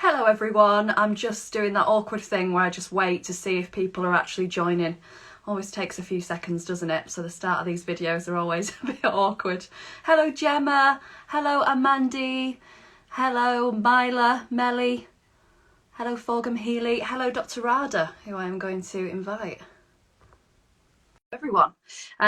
Hello everyone, I'm just doing that awkward thing where I just wait to see if people are actually joining. Always takes a few seconds, doesn't it? So the start of these videos are always a bit awkward. Hello Gemma, hello Amandi, hello Myla, Melly, hello Forgum Healy, hello Dr. Radha, who I am going to invite. Everyone,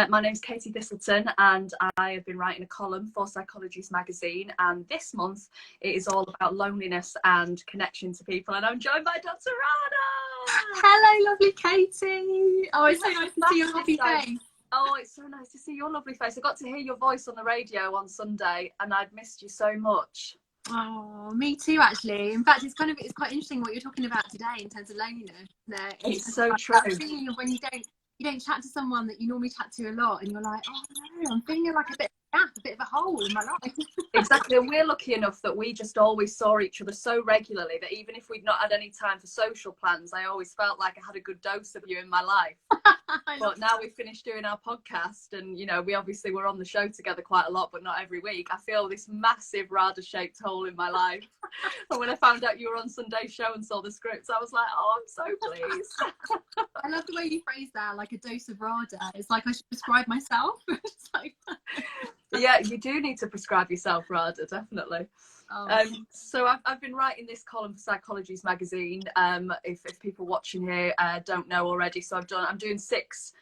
my name's Katie Thistleton and I have been writing a column for Psychology's magazine, and this month it is all about loneliness and connection to people, and I'm joined by Dr. Radha. Hello lovely Katie. Oh, it's so nice to see your lovely face. Oh, it's so nice to see your lovely face. I got to hear your voice on the radio on Sunday and I'd missed you so much. Oh, me too actually. In fact, it's quite interesting what you're talking about today in terms of loneliness. It's so true. Feeling of when you don't chat to someone that you normally chat to a lot, and you're like, oh no, I'm feeling like a bit of a gap, a bit of a hole in my life. Exactly, and we're lucky enough that we just always saw each other so regularly that even if we'd not had any time for social plans, I always felt like I had a good dose of you in my life. But now we've finished doing our podcast, and you know, we obviously were on the show together quite a lot, but not every week. I feel this massive Radha-shaped hole in my life. And when I found out you were on Sunday's show and saw the scripts, I was like, oh, I'm so pleased. I love the way you phrase that, like a dose of Radha. It's like I should prescribe myself. It's like... Yeah, you do need to prescribe yourself, Radha, definitely. Oh. So I've been writing this column for Psychology's magazine. If people watching here don't know already, so I'm doing six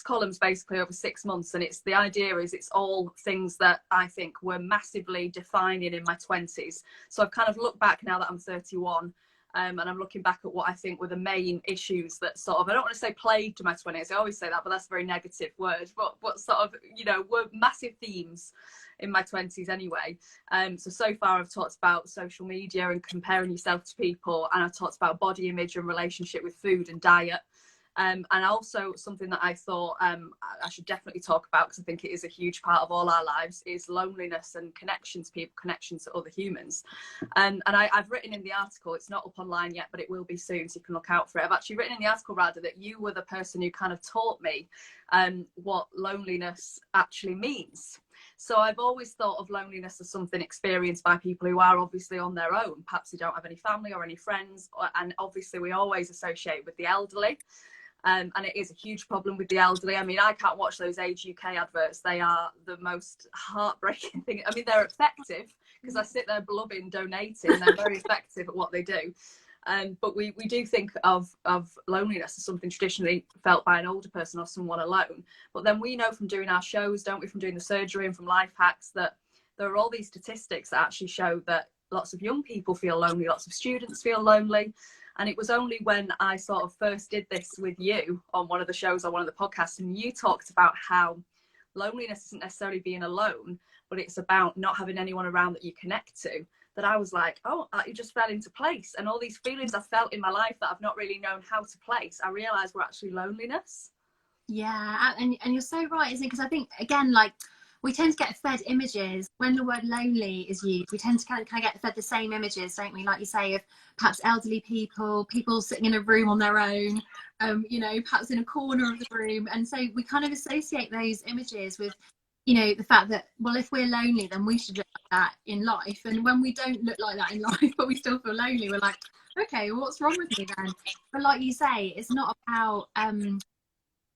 columns basically over 6 months, and the idea is it's all things that I think were massively defining in my 20s. So I've kind of looked back now that I'm 31. And I'm looking back at what I think were the main issues that sort of, I don't want to say plagued my 20s, I always say that, but that's a very negative word, but sort of, you know, were massive themes in my 20s anyway. So far I've talked about social media and comparing yourself to people, and I've talked about body image and relationship with food and diet. And also something that I thought I should definitely talk about, because I think it is a huge part of all our lives, is loneliness and connection to people, connections to other humans. And I've written in the article, it's not up online yet, but it will be soon, so you can look out for it. I've actually written in the article, Radha, that you were the person who kind of taught me what loneliness actually means. So I've always thought of loneliness as something experienced by people who are obviously on their own. Perhaps they don't have any family or any friends, and obviously we always associate with the elderly. And it is a huge problem with the elderly. I mean, I can't watch those Age UK adverts. They are the most heartbreaking thing. I mean, they're effective because I sit there blubbing, donating. They're very effective at what they do. But we do think of loneliness as something traditionally felt by an older person or someone alone. But then we know from doing our shows, don't we, from doing the surgery and from Life Hacks, that there are all these statistics that actually show that lots of young people feel lonely, lots of students feel lonely. And it was only when I sort of first did this with you on one of the shows, on one of the podcasts, and you talked about how loneliness isn't necessarily being alone, but it's about not having anyone around that you connect to, that I was like, oh, it just fell into place. And all these feelings I felt in my life that I've not really known how to place, I realised were actually loneliness. Yeah, and you're so right, isn't it? Because I think, again, like, we tend to get fed images when the word lonely is used. We tend to kind of get fed the same images, don't we? Like you say, of perhaps elderly people sitting in a room on their own, you know, perhaps in a corner of the room. And so we kind of associate those images with, you know, the fact that, well, if we're lonely, then we should look like that in life. And when we don't look like that in life, but we still feel lonely, we're like, okay, well, what's wrong with me then? But like you say, it's not about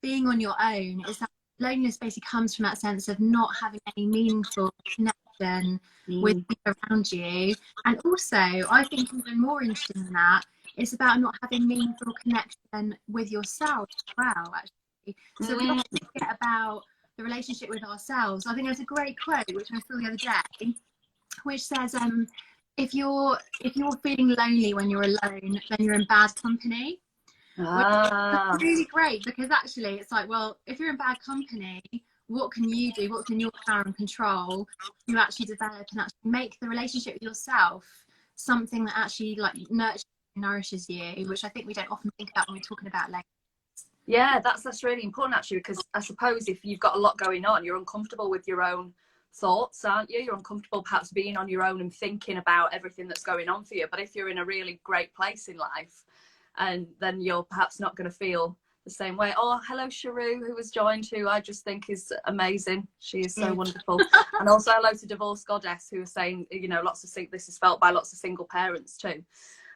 being on your own. It's that loneliness basically comes from that sense of not having any meaningful connection with people around you. And also, I think even more interesting than that, it's about not having meaningful connection with yourself as well, actually. So we often forget about the relationship with ourselves. I think there's a great quote which I saw the other day, which says, if you're feeling lonely when you're alone, then you're in bad company. Which is really great, because actually it's like, well, if you're in bad company, what can you do? What's in your power and control to actually develop and actually make the relationship with yourself something that actually like nurtures and nourishes you, which I think we don't often think about when we're talking about loneliness. Yeah, that's really important actually, because I suppose if you've got a lot going on, you're uncomfortable with your own thoughts, aren't you? You're uncomfortable perhaps being on your own and thinking about everything that's going on for you. But if you're in a really great place in life, and then you're perhaps not going to feel the same way. Oh, hello Sharu, who was joined, who I just think is amazing. She is so wonderful. And also hello to Divorce Goddess, who was saying, you know, this is felt by lots of single parents too.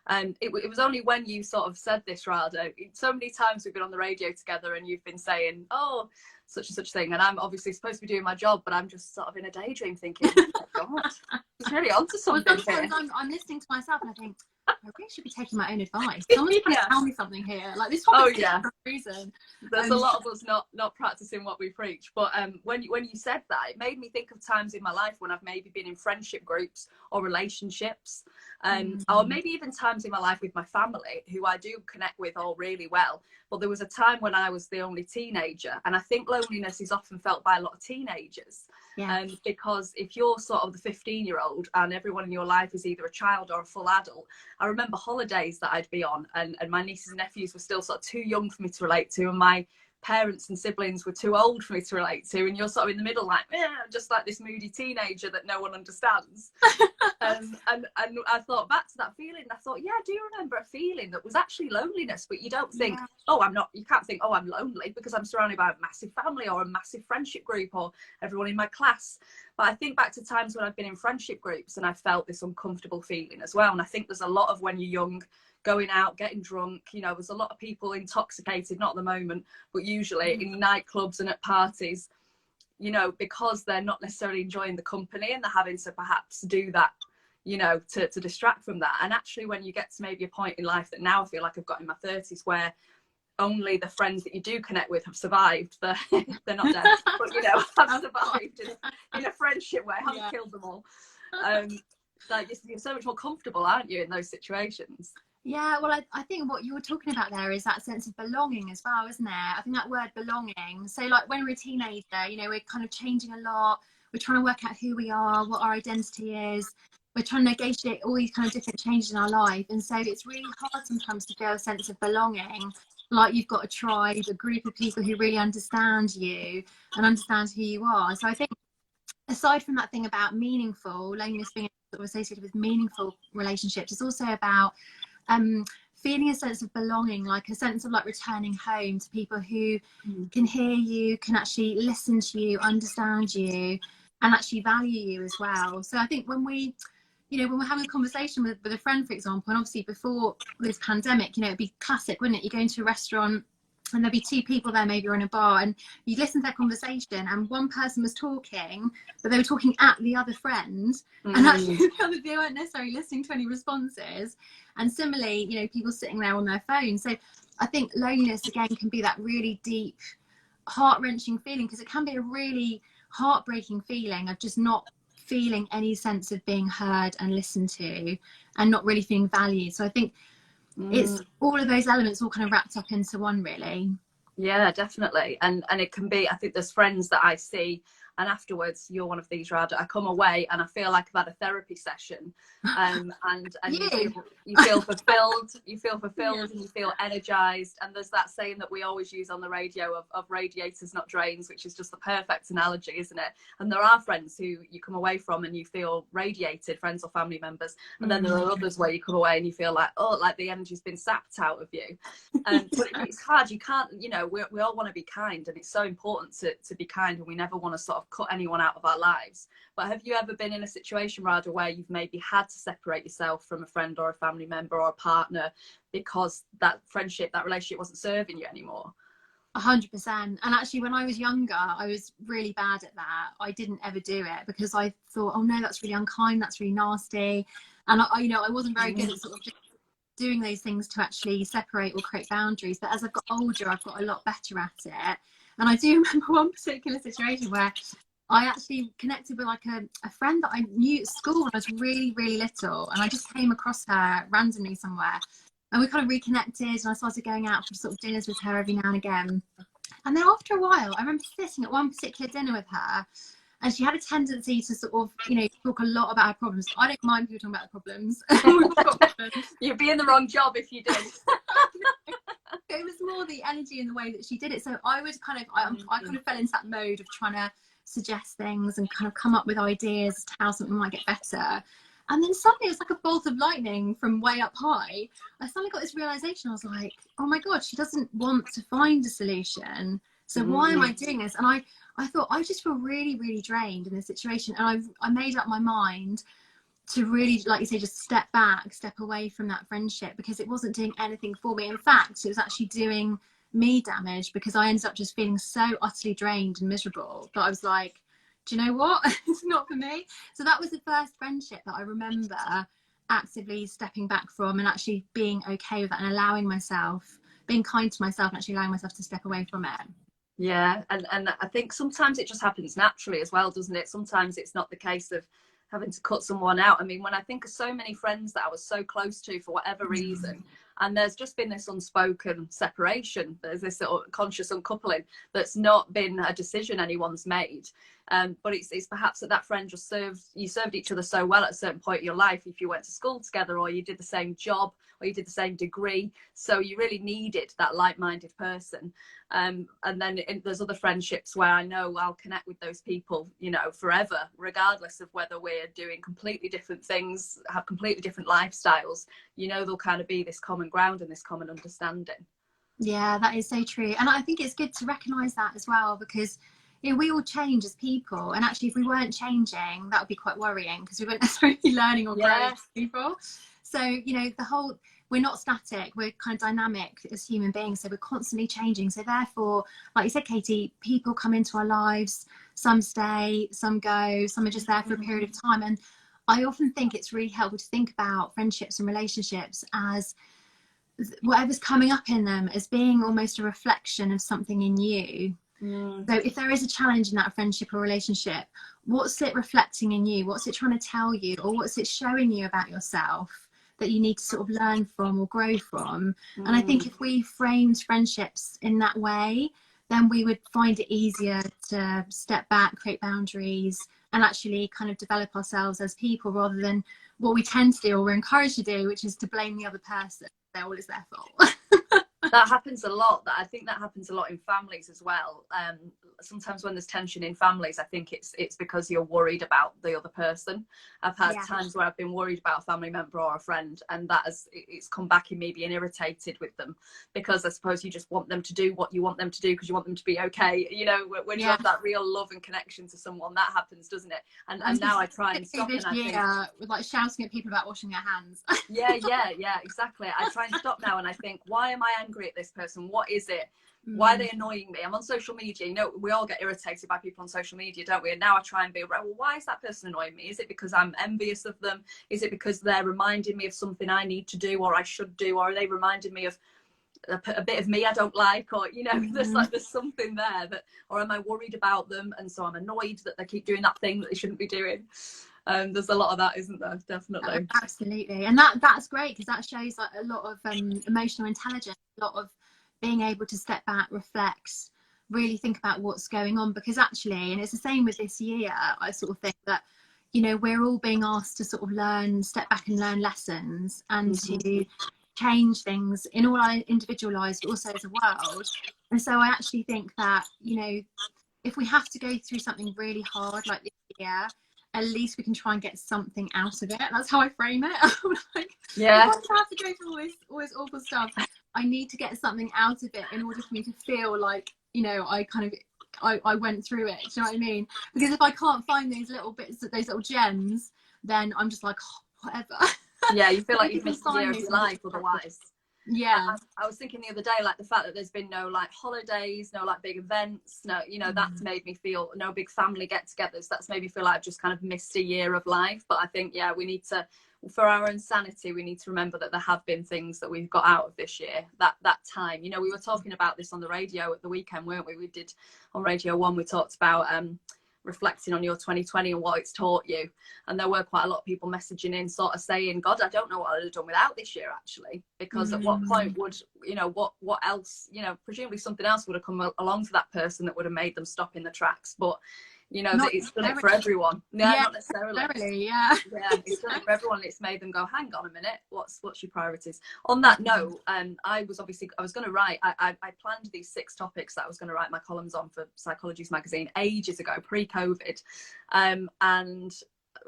And it was only when you sort of said this, Radha, so many times we've been on the radio together and you've been saying, oh, such and such thing. And I'm obviously supposed to be doing my job, but I'm just sort of in a daydream thinking, oh my God, it's really onto something. Well, sometimes I'm listening to myself and I think, I really should be taking my own advice. Someone's trying to tell me something here. Like, this topic for a reason. There's a lot of us not practicing what we preach. But when you said that, it made me think of times in my life when I've maybe been in friendship groups or relationships, or maybe even times in my life with my family who I do connect with all really well. But there was a time when I was the only teenager, and I think loneliness is often felt by a lot of teenagers. Because if you're sort of the 15-year-old and everyone in your life is either a child or a full adult, I remember holidays that I'd be on and my nieces and nephews were still sort of too young for me to relate to, and my parents and siblings were too old for me to relate to, and you're sort of in the middle like, just like this moody teenager that no one understands. And I thought back to that feeling, and I thought, yeah, I do remember a feeling that was actually loneliness, but you don't think, you can't think, oh, I'm lonely because I'm surrounded by a massive family or a massive friendship group or everyone in my class. But I think back to times when I've been in friendship groups and I felt this uncomfortable feeling as well. And I think there's a lot of when you're young, going out, getting drunk, there's a lot of people intoxicated, not at the moment, but usually in nightclubs and at parties, because they're not necessarily enjoying the company and they're having to perhaps do that, to distract from that. And actually when you get to maybe a point in life that now I feel like I've got in my 30s where only the friends that you do connect with have survived. They're not dead, but have survived in a friendship way. I haven't killed them all. Like you're so much more comfortable, aren't you, in those situations? Yeah, well, I think what you were talking about there is that sense of belonging as well, isn't it? I think that word belonging. So like when we're a teenager, we're kind of changing a lot. We're trying to work out who we are, what our identity is. We're trying to negotiate all these kind of different changes in our life. And so it's really hard sometimes to feel a sense of belonging. Like you've got a tribe, a group of people who really understand you and understand who you are. So I think aside from that thing about meaningful, loneliness being sort of associated with meaningful relationships, it's also about feeling a sense of belonging, like a sense of like returning home to people who can hear you, can actually listen to you, understand you, and actually value you as well. So I think when we, when we're having a conversation with a friend, for example, and obviously before this pandemic, it'd be classic, wouldn't it? You go into a restaurant and there'd be two people there, maybe, or in a bar, and you listen to their conversation and one person was talking, but they were talking at the other friend, and actually they weren't necessarily listening to any responses. And similarly, people sitting there on their phone. So I think loneliness, again, can be that really deep, heart-wrenching feeling, because it can be a really heartbreaking feeling of just not feeling any sense of being heard and listened to and not really feeling valued. So I think it's all of those elements all kind of wrapped up into one, really. Yeah, definitely. And it can be, I think there's friends that I see and afterwards, you're one of these, Radha, I come away and I feel like I've had a therapy session, and you feel fulfilled, and you feel energized. And there's that saying that we always use on the radio of radiators, not drains, which is just the perfect analogy, isn't it? And there are friends who you come away from and you feel radiated, friends or family members, and then there are others where you come away and you feel like, oh, like the energy's been sapped out of you. But it's hard. You can't, we all want to be kind, and it's so important to be kind, and we never want to sort of cut anyone out of our lives. But have you ever been in a situation, Radha, where you've maybe had to separate yourself from a friend or a family member or a partner because that friendship, that relationship wasn't serving you anymore? 100%. And actually, when I was younger, I was really bad at that. I didn't ever do it because I thought, oh no, that's really unkind, that's really nasty. And I wasn't very good at sort of just doing those things to actually separate or create boundaries. But as I've got older, I've got a lot better at it. And I do remember one particular situation where I actually connected with like a friend that I knew at school when I was really, really little. And I just came across her randomly somewhere. And we kind of reconnected, and I started going out for sort of dinners with her every now and again. And then after a while, I remember sitting at one particular dinner with her, and she had a tendency to sort of, talk a lot about her problems. I don't mind people talking about their problems. You'd be in the wrong job if you did. It was more the energy and the way that she did it. So I was kind of, I kind of fell into that mode of trying to suggest things and kind of come up with ideas as to how something might get better. And then suddenly it's like a bolt of lightning from way up high. I suddenly got this realization. I was like, oh my God, she doesn't want to find a solution. So why am I doing this? And I thought, I just feel really, really drained in this situation. And I made up my mind to really, like you say, just step back, step away from that friendship, because it wasn't doing anything for me. In fact, it was actually doing me damage, because I ended up just feeling so utterly drained and miserable that I was like, do you know what? It's not for me. So that was the first friendship that I remember actively stepping back from and actually being okay with that, and allowing myself, being kind to myself, and actually allowing myself to step away from it. Yeah, and I think sometimes it just happens naturally as well, doesn't it? Sometimes it's not the case of having to cut someone out. I mean, when I think of so many friends that I was so close to for whatever reason, and there's just been this unspoken separation, there's this sort of conscious uncoupling that's not been a decision anyone's made. But it's perhaps that friend just served each other so well at a certain point in your life, if you went to school together, or you did the same job, or you did the same degree, so you really needed that like-minded person. And then there's other friendships where I know I'll connect with those people, you know, forever, regardless of whether we're doing completely different things, have completely different lifestyles. You know, there'll kind of be this common ground and this common understanding. Yeah, that is so true. And I think it's good to recognise that as well, because, you know, we all change as people, and actually if we weren't changing, that would be quite worrying, because we weren't necessarily learning or growing as people. So, you know, we're not static, we're kind of dynamic as human beings, so we're constantly changing. So therefore, like you said, Katie, people come into our lives, some stay, some go, some are just there for a period of time. And I often think it's really helpful to think about friendships and relationships as whatever's coming up in them as being almost a reflection of something in you. So if there is a challenge in that friendship or relationship, what's it reflecting in you? What's it trying to tell you? Or what's it showing you about yourself that you need to sort of learn from or grow from? And I think if we framed friendships in that way, then we would find it easier to step back, create boundaries, and actually kind of develop ourselves as people, rather than what we tend to do, or we're encouraged to do, which is to blame the other person. They're all it's their fault. That happens a lot. I think that happens a lot in families as well. Sometimes when there's tension in families, I think it's because you're worried about the other person. I've had times where I've been worried about a family member or a friend, and it's come back in me being irritated with them, because I suppose you just want them to do what you want them to do, because you want them to be okay. You know, when you have that real love and connection to someone, that happens, doesn't it? And now I try and stop, and I think, with like shouting at people about washing their hands. yeah, exactly. I try and stop now, and I think, why am I angry at this person? What is it? Why are they annoying me? I'm on social media, you know, we all get irritated by people on social media, don't we? And now I try and be, well, why is that person annoying me? Is it because I'm envious of them? Is it because they're reminding me of something I need to do or I should do? Or are they reminding me of a bit of me I don't like? Or, you know, there's something there that, or am I worried about them, and so I'm annoyed that they keep doing that thing that they shouldn't be doing? There's a lot of that, isn't there? Definitely. Absolutely. And that's great, because that shows like a lot of emotional intelligence, a lot of being able to step back, reflect, really think about what's going on. Because actually, and it's the same with this year, I sort of think that, you know, we're all being asked to sort of step back and learn lessons, and to change things in all our individual lives, but also as a world. And so I actually think that, you know, if we have to go through something really hard like this year, at least we can try and get something out of it. That's how I frame it. I'm like, if I have to go through all this awful stuff, I need to get something out of it in order for me to feel like, you know, I went through it. Do you know what I mean? Because if I can't find those little bits, those little gems, then I'm just like, oh, whatever. Yeah, you feel like you've missed a year of your life otherwise. Yeah. I was thinking the other day, like the fact that there's been no like holidays, no like big events, no, you know, that's made me feel, no big family get-togethers, that's made me feel like I've just kind of missed a year of life. But I think, yeah, we need to, for our own sanity, we need to remember that there have been things that we've got out of this year, that time. You know, we were talking about this on the radio at the weekend, weren't we? We did on Radio 1, we talked about reflecting on your 2020 and what it's taught you, and there were quite a lot of people messaging in sort of saying, God, I don't know what I'd have done without this year, actually, because at what point would, you know, what else, you know, presumably something else would have come along for that person that would have made them stop in the tracks. But you know, it's done it for everyone. Not necessarily. It's done it for everyone. It's made them go, hang on a minute, what's your priorities? On that note, I was going to write, I planned these 6 topics that I was going to write my columns on for Psychologies magazine ages ago, pre-COVID, and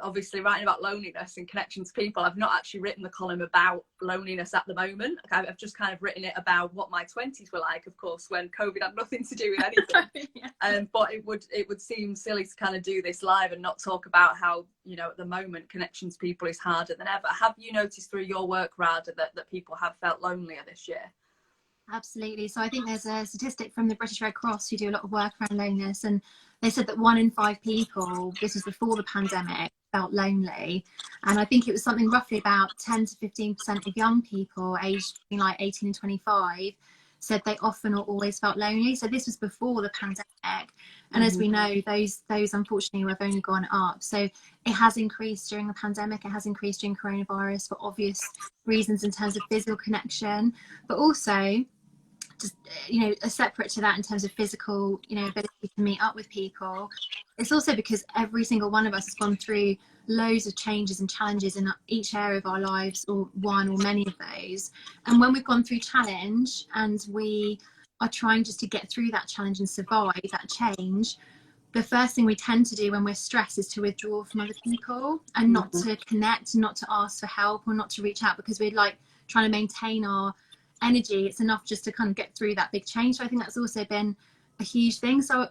obviously writing about loneliness and connection to people. I've not actually written the column about loneliness at the moment. I've just kind of written it about what my 20s were like, of course, when COVID had nothing to do with anything. Yeah. But it would seem silly to kind of do this live and not talk about how, you know, at the moment connection to people is harder than ever. Have you noticed through your work, Radha, that people have felt lonelier this year? Absolutely. So I think there's a statistic from the British Red Cross who do a lot of work around loneliness, and they said that 1 in 5 people, this was before the pandemic, felt lonely. And I think it was something roughly about 10 to 15% of young people aged between like 18 and 25 said they often or always felt lonely. So this was before the pandemic. And as we know, those unfortunately have only gone up. So it has increased during the pandemic. It has increased during coronavirus for obvious reasons in terms of physical connection, but also just, you know, separate to that in terms of physical, you know, ability to meet up with people. It's also because every single one of us has gone through loads of changes and challenges in each area of our lives, or one or many of those. And when we've gone through challenge and we are trying just to get through that challenge and survive that change, the first thing we tend to do when we're stressed is to withdraw from other people and not to connect, not to ask for help, or not to reach out, because we're like trying to maintain our energy. It's enough just to kind of get through that big change. So I think that's also been a huge thing. So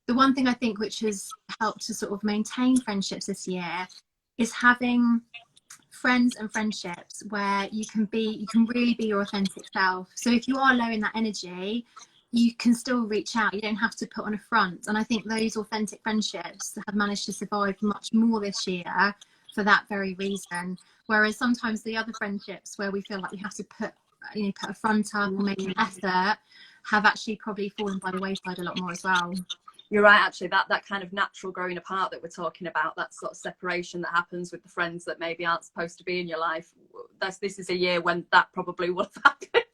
the one thing I think which has helped to sort of maintain friendships this year is having friends and friendships where you can really be your authentic self. So if you are low in that energy, you can still reach out. You don't have to put on a front. And I think those authentic friendships have managed to survive much more this year for that very reason. Whereas sometimes the other friendships where we feel like we have to put a front up or make an effort have actually probably fallen by the wayside a lot more as well. You're right, actually, that kind of natural growing apart that we're talking about, that sort of separation that happens with the friends that maybe aren't supposed to be in your life, this is a year when that probably would have happened.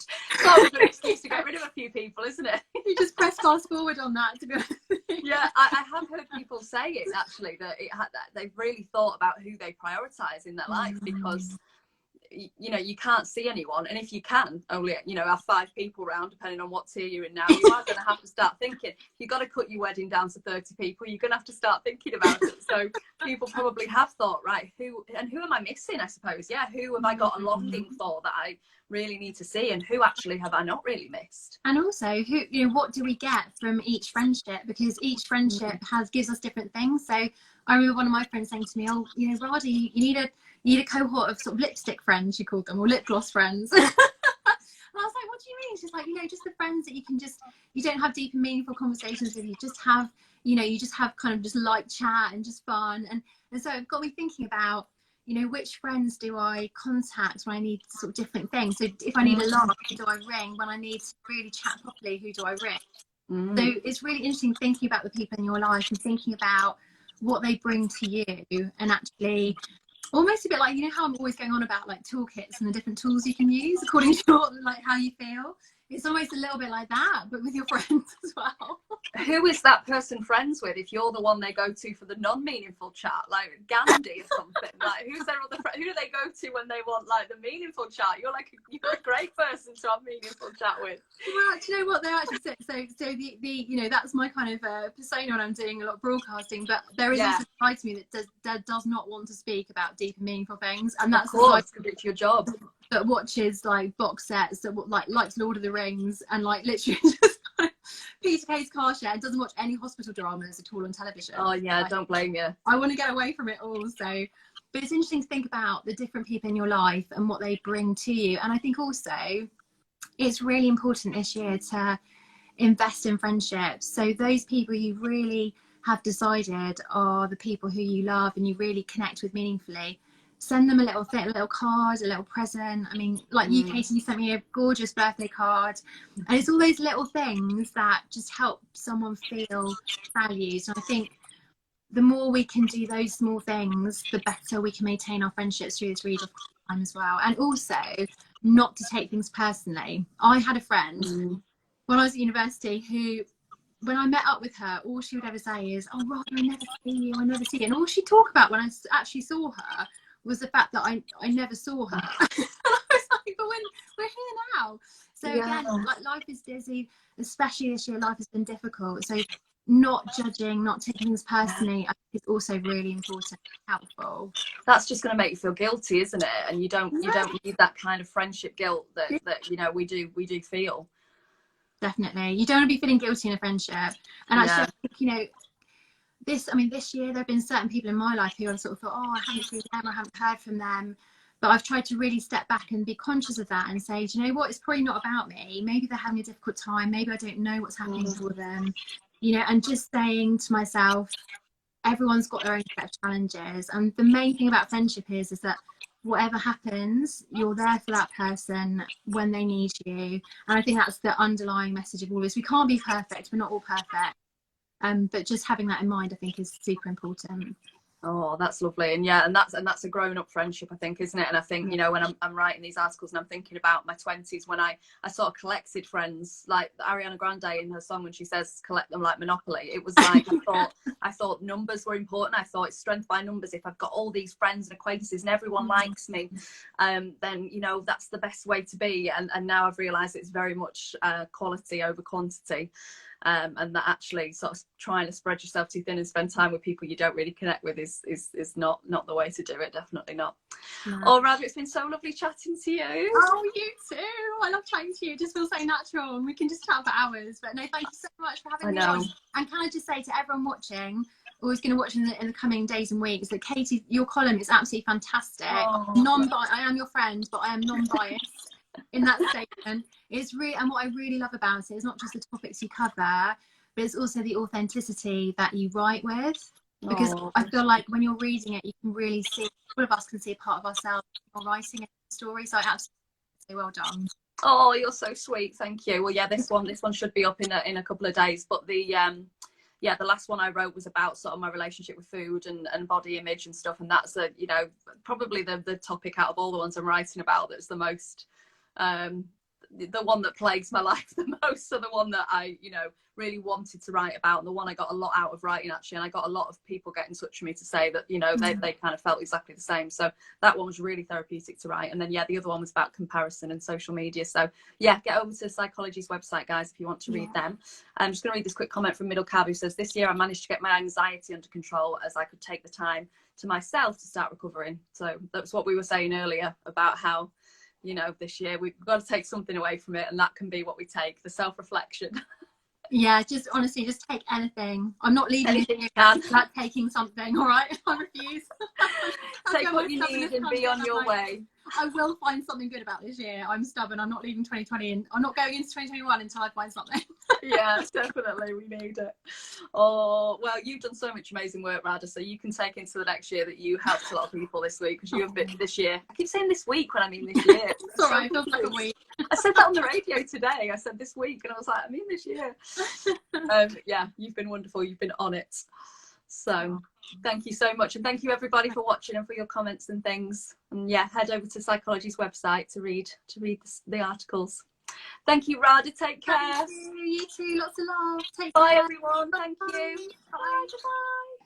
So it's an excuse to get rid of a few people, isn't it? You just press fast forward on that, to be honest. Yeah, I have heard people say it, actually, that they've really thought about who they prioritise in their life, because you know, you can't see anyone, and if you can only, you know, have 5 people around, depending on what tier you're in now, you are going to have to start thinking, you've got to cut your wedding down to 30 people, you're going to have to start thinking about it. So people probably have thought, right, who am I missing, I suppose? Yeah, who have I got a longing for that I really need to see, and who actually have I not really missed? And also, who, you know, what do we get from each friendship, because each friendship gives us different things. So I remember one of my friends saying to me, oh, you know, Radha, you need a cohort of sort of lipstick friends, she called them, or lip gloss friends. And I was like, what do you mean? She's like, you know, just the friends that you don't have deep and meaningful conversations with, you just have kind of just light chat and just fun. And so it got me thinking about, you know, which friends do I contact when I need sort of different things. So if I need a laugh, who do I ring? When I need to really chat properly, who do I ring? So it's really interesting thinking about the people in your life and thinking about what they bring to you, and actually almost a bit like, you know how I'm always going on about like toolkits and the different tools you can use according to like how you feel. It's almost a little bit like that, but with your friends as well. Who is that person friends with if you're the one they go to for the non-meaningful chat, like Gandhi or something? Like, who's their other friend? Who do they go to when they want like the meaningful chat? You're a great person to have meaningful chat with. Well, do you know what they're actually saying? So the you know, that's my kind of persona when I'm doing a lot of broadcasting. But there is also a side to me that does not want to speak about deep and meaningful things, and that's of course, because it's your job. That watches like box sets, that likes Lord of the Rings, and like literally just Peter Kay's car share, and doesn't watch any hospital dramas at all on television. Oh yeah, like, don't blame you. I want to get away from it all. So, but it's interesting to think about the different people in your life and what they bring to you. And I think also it's really important this year to invest in friendships. So those people you really have decided are the people who you love and you really connect with meaningfully, send them a little card, a little present. I mean, like you, Katie, you sent me a gorgeous birthday card, and it's all those little things that just help someone feel valued. And I think the more we can do those small things, the better we can maintain our friendships through this really difficult time as well. And also not to take things personally. I had a friend when I was at university who, when I met up with her, all she would ever say is, oh, Rod, I never see you, I never see you. And all she'd talk about when I actually saw her was the fact that I never saw her. And I was like, but we're here now. So again, like, life is busy, especially this year, life has been difficult. So not judging, not taking things personally, I think is also really important, helpful. That's just going to make you feel guilty, isn't it? And you don't need that kind of friendship guilt that you know we do feel. Definitely, you don't want to be feeling guilty in a friendship. And actually, I think, you know, this year there have been certain people in my life who I've sort of thought, oh, I haven't seen them, I haven't heard from them. But I've tried to really step back and be conscious of that and say, do you know what, it's probably not about me. Maybe they're having a difficult time. Maybe I don't know what's happening for them. You know, and just saying to myself, everyone's got their own set of challenges. And the main thing about friendship is that whatever happens, you're there for that person when they need you. And I think that's the underlying message of all this. We can't be perfect. We're not all perfect. But just having that in mind, I think, is super important. Oh, that's lovely. And yeah, and that's a grown-up friendship, I think, isn't it? And I think, you know, when I'm writing these articles and I'm thinking about my 20s, when I sort of collected friends, like Ariana Grande in her song when she says collect them like Monopoly, it was like I thought numbers were important. I thought it's strength by numbers. If I've got all these friends and acquaintances and everyone likes me, then, you know, that's the best way to be. And now I've realised it's very much quality over quantity. And that actually sort of trying to spread yourself too thin and spend time with people you don't really connect with is not the way to do it. Definitely not. No. Oh, Radha, it's been so lovely chatting to you. Oh, you too. I love chatting to you. It just feels so natural, and we can just chat for hours. But no, thank you so much for having me on. And can I just say to everyone watching, or who's going to watch in the coming days and weeks, that Katie, your column is absolutely fantastic. I am your friend, but I am non-biased in that statement. It's really, and what I really love about it is not just the topics you cover, but it's also the authenticity that you write with. Because I feel like when you're reading it, you can really see, all of us can see a part of ourselves while writing a story. So I absolutely say well done. Oh, you're so sweet. Thank you. Well, yeah, this one should be up in a couple of days. But the last one I wrote was about sort of my relationship with food and body image and stuff. And that's you know, probably the topic out of all the ones I'm writing about that's the most the one that plagues my life the most, so the one that I, you know, really wanted to write about, and the one I got a lot out of writing, actually. And I got a lot of people get in touch with me to say that, you know, they kind of felt exactly the same. So that one was really therapeutic to write. And then, yeah, the other one was about comparison and social media. So yeah, get over to Psychology's website, guys, if you want to read them. I'm just going to read this quick comment from Middle Cab, who says, this year I managed to get my anxiety under control as I could take the time to myself to start recovering. So that's what we were saying earlier about how, you know, this year we've got to take something away from it, and that can be what we take, the self-reflection. Yeah, just honestly, just take anything. I'm not leaving anything you can. Like taking something, all right? I refuse. Take what you need and be on your way. I will find something good about this year. I'm stubborn. I'm not leaving 2020, and I'm not going into 2021 until I find something. Yeah, definitely, we need it. Oh, well, you've done so much amazing work, Radha, so you can take into the next year that you helped a lot of people this week, because you have been this year. I keep saying this week when I mean this year. It's all right, it feels like a week. I said that on the radio today. I said this week, and I was like, I mean this year. Yeah, you've been wonderful. You've been on it. So thank you so much, and thank you everybody for watching and for your comments and things. And yeah, head over to Psychology's website to read the articles. Thank you, Radha. Take care. Thank you. You too. Lots of love. Take Bye, care. everyone. Thank you. Bye. Bye.